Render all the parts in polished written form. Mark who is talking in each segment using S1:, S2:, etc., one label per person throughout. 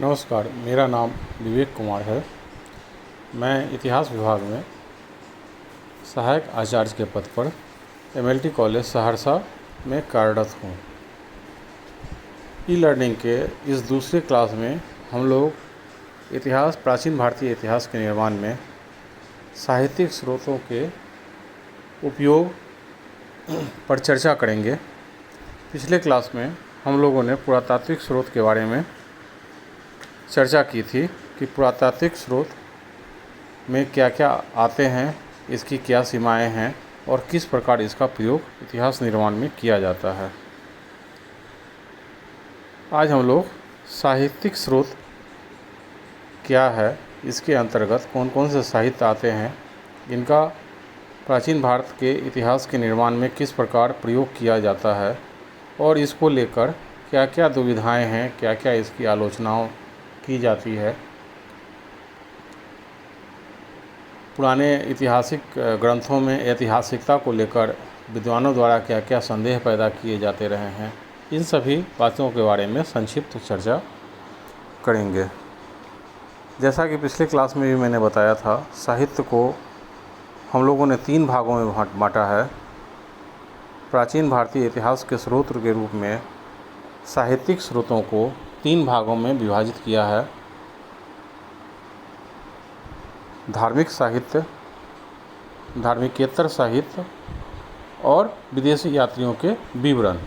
S1: नमस्कार, मेरा नाम विवेक कुमार है। मैं इतिहास विभाग में सहायक आचार्य के पद पर एमएलटी कॉलेज सहरसा में कार्यरत हूँ। ई लर्निंग के इस दूसरे क्लास में हम लोग प्राचीन भारतीय इतिहास के निर्माण में साहित्यिक स्रोतों के उपयोग पर चर्चा करेंगे। पिछले क्लास में हम लोगों ने पुरातात्विक स्रोत के बारे में चर्चा की थी कि पुरातात्विक स्रोत में क्या क्या आते हैं, इसकी क्या सीमाएं हैं और किस प्रकार इसका प्रयोग इतिहास निर्माण में किया जाता है। आज हम लोग साहित्यिक स्रोत क्या है, इसके अंतर्गत कौन कौन से साहित्य आते हैं, इनका प्राचीन भारत के इतिहास के निर्माण में किस प्रकार प्रयोग किया जाता है और इसको लेकर क्या क्या दुविधाएं हैं, क्या क्या इसकी आलोचनाओं की जाती है, पुराने ऐतिहासिक ग्रंथों में ऐतिहासिकता को लेकर विद्वानों द्वारा क्या क्या संदेह पैदा किए जाते रहे हैं, इन सभी बातों के बारे में संक्षिप्त चर्चा करेंगे। जैसा कि पिछले क्लास में भी मैंने बताया था, साहित्य को हम लोगों ने 3 भागों में बांटा है। प्राचीन भारतीय इतिहास के स्रोत के रूप में साहित्यिक स्रोतों को 3 भागों में विभाजित किया है। धार्मिक साहित्य, धार्मिकेतर साहित्य और विदेशी यात्रियों के विवरण।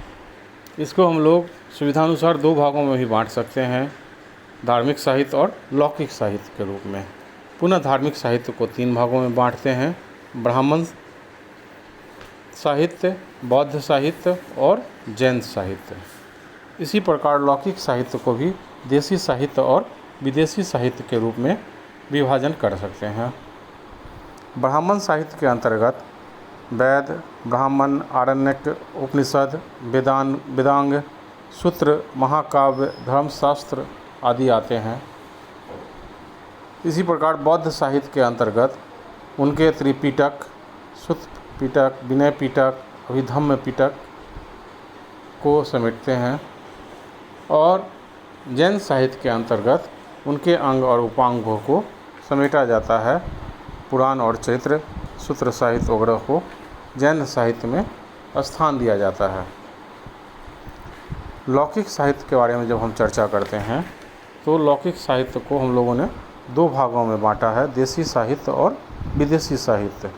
S1: इसको हम लोग सुविधानुसार 2 भागों में भी बांट सकते हैं, धार्मिक साहित्य और लौकिक साहित्य के रूप में। पुनः धार्मिक साहित्य को 3 भागों में बांटते हैं, ब्राह्मण साहित्य, बौद्ध साहित्य और जैन साहित्य। इसी प्रकार लौकिक साहित्य को भी देसी साहित्य और विदेशी साहित्य के रूप में विभाजन कर सकते हैं। ब्राह्मण साहित्य के अंतर्गत वेद, ब्राह्मण, आरण्यक, उपनिषद, वेदांग, सूत्र, महाकाव्य, धर्मशास्त्र आदि आते हैं। इसी प्रकार बौद्ध साहित्य के अंतर्गत उनके त्रिपिटक, सुत्त पिटक, विनय पिटक, अभिधम्म पिटक को समेटते हैं और जैन साहित्य के अंतर्गत उनके अंग और उपांगों को समेटा जाता है। पुराण और चरित्र, सूत्र साहित्य वगैरह को जैन साहित्य में स्थान दिया जाता है। लौकिक साहित्य के बारे में जब हम चर्चा करते हैं तो लौकिक साहित्य को हम लोगों ने 2 भागों में बांटा है, देसी साहित्य और विदेशी साहित्य।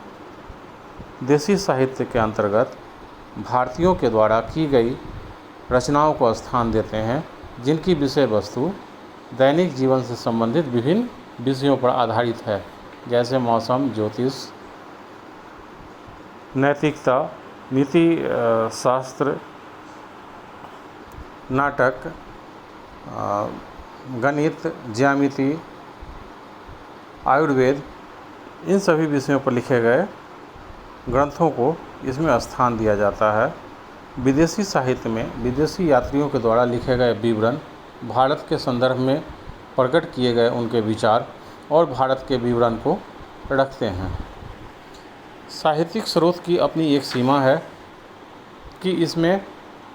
S1: देसी साहित्य के अंतर्गत भारतीयों के द्वारा की गई रचनाओं को स्थान देते हैं, जिनकी विषय वस्तु दैनिक जीवन से संबंधित विभिन्न विषयों पर आधारित है, जैसे मौसम, ज्योतिष, नैतिकता, नीति शास्त्र, नाटक, गणित, ज्यामिति, आयुर्वेद, इन सभी विषयों पर लिखे गए ग्रंथों को इसमें स्थान दिया जाता है। विदेशी साहित्य में विदेशी यात्रियों के द्वारा लिखे गए विवरण, भारत के संदर्भ में प्रकट किए गए उनके विचार और भारत के विवरण को रखते हैं। साहित्यिक स्रोत की अपनी एक सीमा है कि इसमें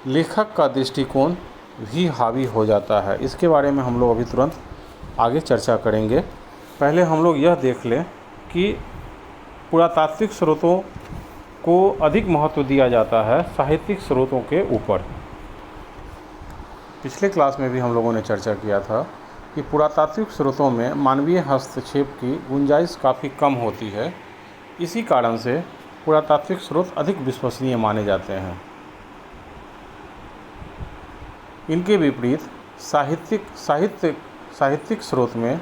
S1: लेखक का दृष्टिकोण भी हावी हो जाता है। इसके बारे में हम लोग अभी तुरंत आगे चर्चा करेंगे। पहले हम लोग यह देख लें कि पुरातात्विक स्रोतों को अधिक महत्व दिया जाता है साहित्यिक स्रोतों के ऊपर। पिछले क्लास में भी हम लोगों ने चर्चा किया था कि पुरातात्विक स्रोतों में मानवीय हस्तक्षेप की गुंजाइश काफ़ी कम होती है। इसी कारण से पुरातात्विक स्रोत अधिक विश्वसनीय माने जाते हैं। इनके विपरीत साहित्यिक स्रोत में,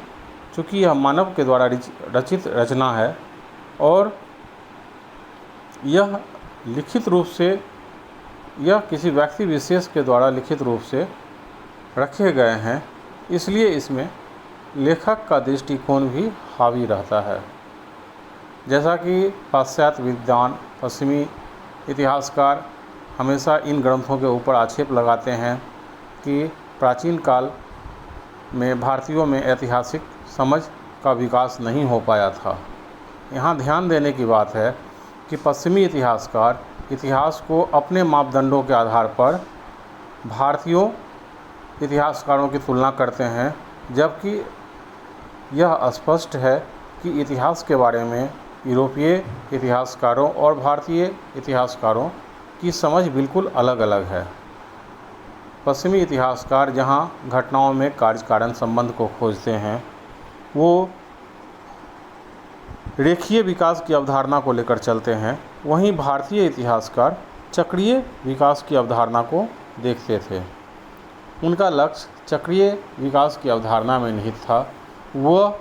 S1: चूँकि यह मानव के द्वारा रचित रचना है और यह लिखित रूप से, यह किसी व्यक्ति विशेष के द्वारा लिखित रूप से रखे गए हैं, इसलिए इसमें लेखक का दृष्टिकोण भी हावी रहता है। जैसा कि पाश्चात्य विद्वान, पश्चिमी इतिहासकार हमेशा इन ग्रंथों के ऊपर आक्षेप लगाते हैं कि प्राचीन काल में भारतीयों में ऐतिहासिक समझ का विकास नहीं हो पाया था। यहाँ ध्यान देने की बात है कि पश्चिमी इतिहासकार इतिहास को अपने मापदंडों के आधार पर भारतीयों इतिहासकारों की तुलना करते हैं जबकि यह स्पष्ट है कि इतिहास के बारे में यूरोपीय इतिहासकारों और भारतीय इतिहासकारों की समझ बिल्कुल अलग अलग है। पश्चिमी इतिहासकार जहां घटनाओं में कार्य कारण संबंध को खोजते हैं, वो रेखीय विकास की अवधारणा को लेकर चलते हैं, वहीं भारतीय इतिहासकार चक्रीय विकास की अवधारणा को देखते थे। उनका लक्ष्य चक्रीय विकास की अवधारणा में निहित था। वह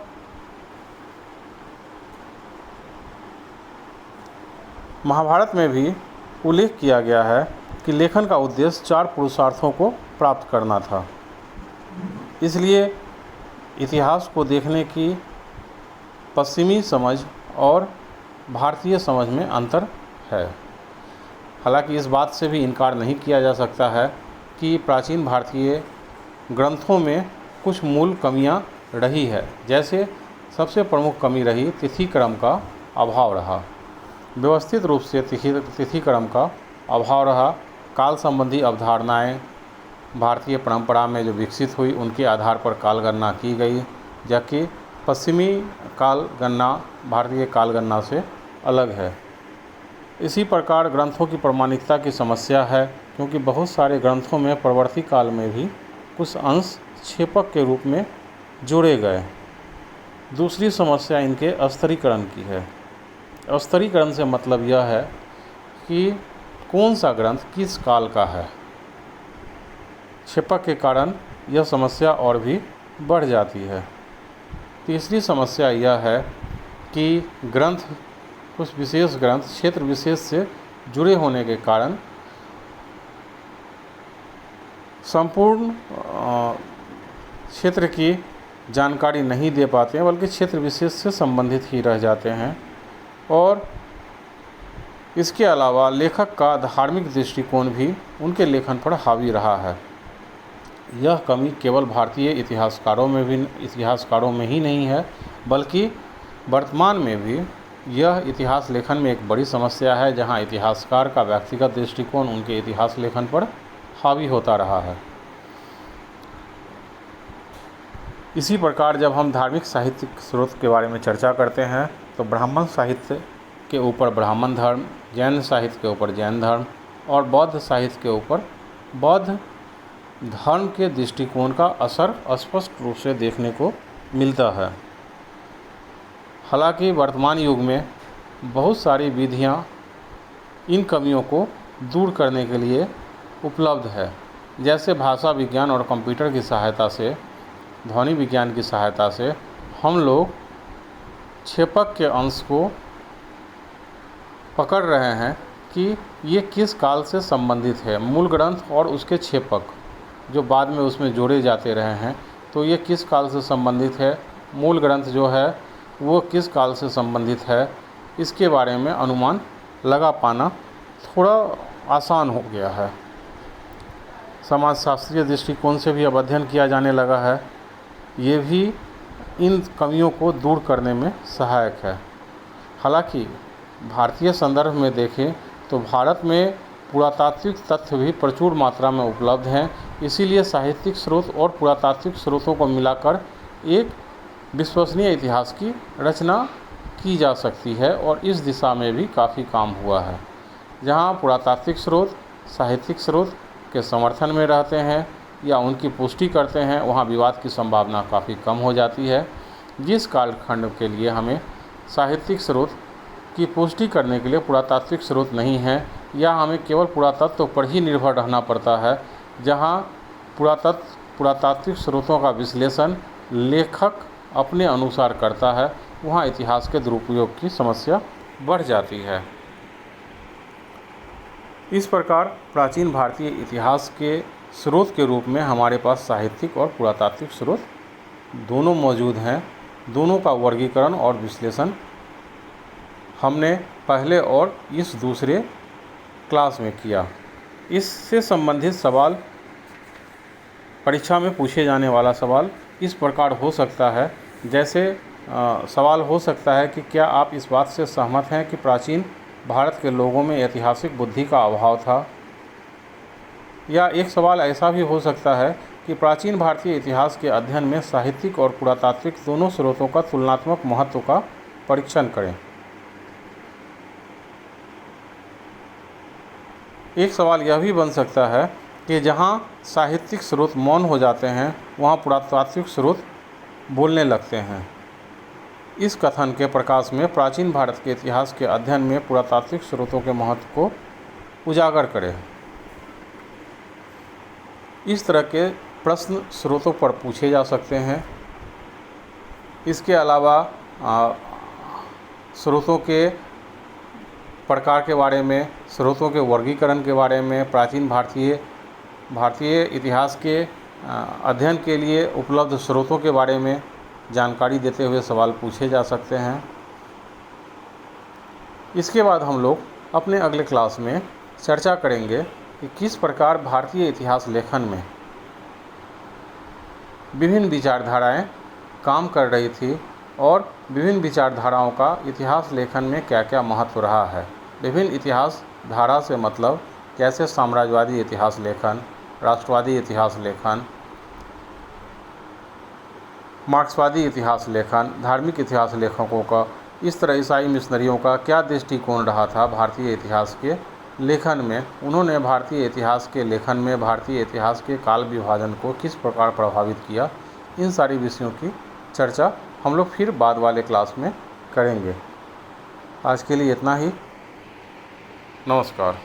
S1: महाभारत में भी उल्लेख किया गया है कि लेखन का उद्देश्य 4 पुरुषार्थों को प्राप्त करना था। इसलिए इतिहास को देखने की पश्चिमी समझ और भारतीय समझ में अंतर है। हालांकि इस बात से भी इनकार नहीं किया जा सकता है कि प्राचीन भारतीय ग्रंथों में कुछ मूल कमियां रही है। जैसे सबसे प्रमुख कमी रही तिथि क्रम का अभाव रहा। व्यवस्थित रूप से तिथि क्रम का अभाव रहा। काल संबंधी अवधारणाएं भारतीय परंपरा में जो विकसित हुई, उनके आधार पर काल गणना की गई, जबकि पश्चिमी काल गणना भारतीय काल गणना से अलग है। इसी प्रकार ग्रंथों की प्रामाणिकता की समस्या है, क्योंकि बहुत सारे ग्रंथों में परवर्ती काल में भी कुछ अंश छेपक के रूप में जोड़े गए। दूसरी समस्या इनके स्तरीकरण की है। स्तरीकरण से मतलब यह है कि कौन सा ग्रंथ किस काल का है। छेपक के कारण यह समस्या और भी बढ़ जाती है। तीसरी समस्या यह है कि कुछ विशेष ग्रंथ क्षेत्र विशेष से जुड़े होने के कारण संपूर्ण क्षेत्र की जानकारी नहीं दे पाते हैं, बल्कि क्षेत्र विशेष से संबंधित ही रह जाते हैं। और इसके अलावा लेखक का धार्मिक दृष्टिकोण भी उनके लेखन पर हावी रहा है। यह कमी केवल भारतीय इतिहासकारों में ही नहीं है, बल्कि वर्तमान में भी यह इतिहास लेखन में एक बड़ी समस्या है, जहां इतिहासकार का व्यक्तिगत दृष्टिकोण उनके इतिहास लेखन पर हावी होता रहा है। इसी प्रकार जब हम धार्मिक साहित्यिक स्रोत के बारे में चर्चा करते हैं, तो ब्राह्मण साहित्य के ऊपर ब्राह्मण धर्म, जैन साहित्य के ऊपर जैन धर्म और बौद्ध साहित्य के ऊपर बौद्ध धर्म के दृष्टिकोण का असर स्पष्ट रूप से देखने को मिलता है। हालांकि वर्तमान युग में बहुत सारी विधियां इन कमियों को दूर करने के लिए उपलब्ध है। जैसे भाषा विज्ञान और कंप्यूटर की सहायता से, ध्वनि विज्ञान की सहायता से हम लोग छेपक के अंश को पकड़ रहे हैं कि ये किस काल से संबंधित है। मूल ग्रंथ और उसके छेपक जो बाद में उसमें जोड़े जाते रहे हैं, तो ये किस काल से संबंधित है, मूल ग्रंथ जो है वो किस काल से संबंधित है, इसके बारे में अनुमान लगा पाना थोड़ा आसान हो गया है। समाजशास्त्रीय दृष्टिकोण से भी अब अध्ययन किया जाने लगा है। ये भी इन कमियों को दूर करने में सहायक है। हालांकि भारतीय संदर्भ में देखें तो भारत में पुरातात्विक तथ्य भी प्रचुर मात्रा में उपलब्ध हैं। इसीलिए साहित्यिक स्रोत और पुरातात्विक स्रोतों को मिलाकर एक विश्वसनीय इतिहास की रचना की जा सकती है, और इस दिशा में भी काफ़ी काम हुआ है। जहां पुरातात्विक स्रोत साहित्यिक स्रोत के समर्थन में रहते हैं या उनकी पुष्टि करते हैं, वहां विवाद की संभावना काफ़ी कम हो जाती है। जिस कालखंड के लिए हमें साहित्यिक स्रोत की पुष्टि करने के लिए पुरातात्विक स्रोत नहीं है, या हमें केवल पुरातत्व पर ही निर्भर रहना पड़ता है, जहां पुरातात्विक स्रोतों का विश्लेषण लेखक अपने अनुसार करता है, वहां इतिहास के दुरुपयोग की समस्या बढ़ जाती है। इस प्रकार प्राचीन भारतीय इतिहास के स्रोत के रूप में हमारे पास साहित्यिक और पुरातात्विक स्रोत दोनों मौजूद हैं। दोनों का वर्गीकरण और विश्लेषण हमने पहले और इस दूसरे क्लास में किया। इससे संबंधित सवाल, परीक्षा में पूछे जाने वाला सवाल इस प्रकार हो सकता है, जैसे सवाल हो सकता है कि क्या आप इस बात से सहमत हैं कि प्राचीन भारत के लोगों में ऐतिहासिक बुद्धि का अभाव था। या एक सवाल ऐसा भी हो सकता है कि प्राचीन भारतीय इतिहास के अध्ययन में साहित्यिक और पुरातात्विक दोनों स्रोतों का तुलनात्मक महत्व का परीक्षण करें। एक सवाल यह भी बन सकता है कि जहाँ साहित्यिक स्रोत मौन हो जाते हैं वहाँ पुरातात्विक स्रोत बोलने लगते हैं। इस कथन के प्रकाश में प्राचीन भारत के इतिहास के अध्ययन में पुरातात्विक स्रोतों के महत्व को उजागर करें। इस तरह के प्रश्न स्रोतों पर पूछे जा सकते हैं। इसके अलावा स्रोतों के प्रकार के बारे में, स्रोतों के वर्गीकरण के बारे में, प्राचीन भारतीय इतिहास के अध्ययन के लिए उपलब्ध स्रोतों के बारे में जानकारी देते हुए सवाल पूछे जा सकते हैं। इसके बाद हम लोग अपने अगले क्लास में चर्चा करेंगे कि किस प्रकार भारतीय इतिहास लेखन में विभिन्न विचारधाराएं काम कर रही थी और विभिन्न विचारधाराओं का इतिहास लेखन में क्या क्या महत्व रहा है। विभिन्न इतिहास धारा से मतलब कैसे साम्राज्यवादी इतिहास लेखन, राष्ट्रवादी इतिहास लेखन, मार्क्सवादी इतिहास लेखन, धार्मिक इतिहास लेखकों का, इस तरह ईसाई मिशनरियों का क्या दृष्टिकोण रहा था भारतीय इतिहास के लेखन में। उन्होंने भारतीय इतिहास के लेखन में भारतीय इतिहास के काल विभाजन को किस प्रकार प्रभावित किया। इन सारी विषयों की चर्चा हम लोग फिर बाद वाले क्लास में करेंगे। आज के लिए इतना ही। नमस्कार।